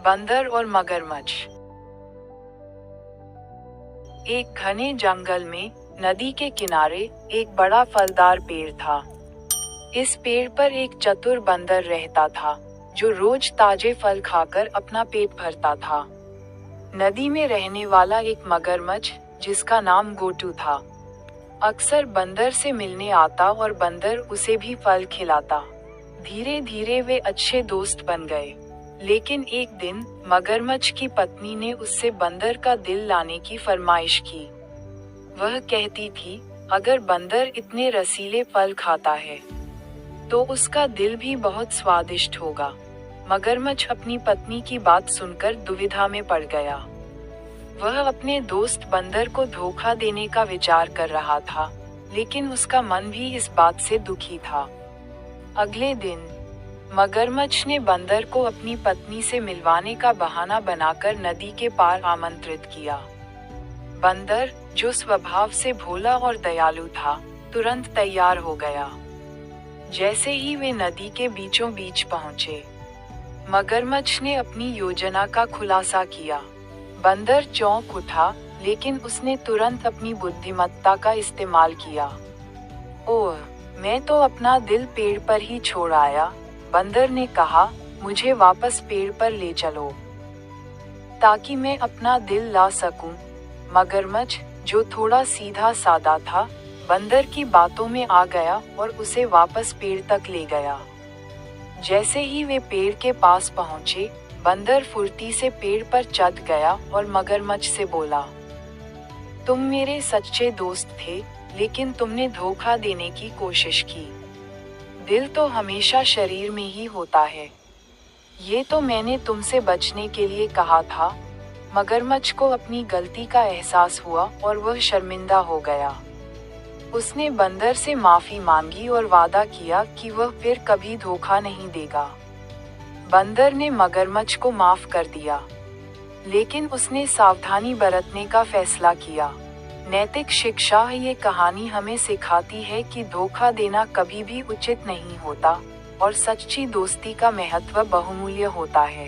बंदर और मगरमच्छ। एक घने जंगल में नदी के किनारे एक बड़ा फलदार पेड़ था। इस पेड़ पर एक चतुर बंदर रहता था, जो रोज ताजे फल खाकर अपना पेट भरता था। नदी में रहने वाला एक मगरमच्छ, जिसका नाम गोटू था, अक्सर बंदर से मिलने आता और बंदर उसे भी फल खिलाता। धीरे धीरे वे अच्छे दोस्त बन गए। लेकिन एक दिन मगरमच्छ की पत्नी ने उससे बंदर का दिल लाने की फरमाइश की। वह कहती थी, अगर बंदर इतने रसीले फल खाता है तो उसका दिल भी बहुत स्वादिष्ट होगा। मगरमच्छ अपनी पत्नी की बात सुनकर दुविधा में पड़ गया। वह अपने दोस्त बंदर को धोखा देने का विचार कर रहा था, लेकिन उसका मन भी इस बात से दुखी था। अगले दिन मगरमच्छ ने बंदर को अपनी पत्नी से मिलवाने का बहाना बनाकर नदी के पार आमंत्रित किया। बंदर, जो स्वभाव से भोला और दयालु था, तुरंत तैयार हो गया। जैसे ही वे नदी के बीचों बीच पहुंचे, मगरमच्छ ने अपनी योजना का खुलासा किया। बंदर चौंक उठा, लेकिन उसने तुरंत अपनी बुद्धिमत्ता का इस्तेमाल किया। ओह, मैं तो अपना दिल पेड़ पर ही छोड़ आया, बंदर ने कहा, मुझे वापस पेड़ पर ले चलो ताकि मैं अपना दिल ला सकूं। मगरमच्छ, जो थोड़ा सीधा सादा था, बंदर की बातों में आ गया और उसे वापस पेड़ तक ले गया। जैसे ही वे पेड़ के पास पहुंचे, बंदर फुर्ती से पेड़ पर चढ़ गया और मगरमच्छ से बोला, तुम मेरे सच्चे दोस्त थे, लेकिन तुमने धोखा देने की कोशिश की। दिल तो हमेशा शरीर में ही होता है। ये तो मैंने तुमसे बचने के लिए कहा था। मगरमच्छ को अपनी गलती का एहसास हुआ और वह शर्मिंदा हो गया। उसने बंदर से माफी मांगी और वादा किया कि वह फिर कभी धोखा नहीं देगा। बंदर ने मगरमच्छ को माफ कर दिया, लेकिन उसने सावधानी बरतने का फैसला किया। नैतिक शिक्षा ये कहानी हमें सिखाती है कि धोखा देना कभी भी उचित नहीं होता और सच्ची दोस्ती का महत्व बहुमूल्य होता है।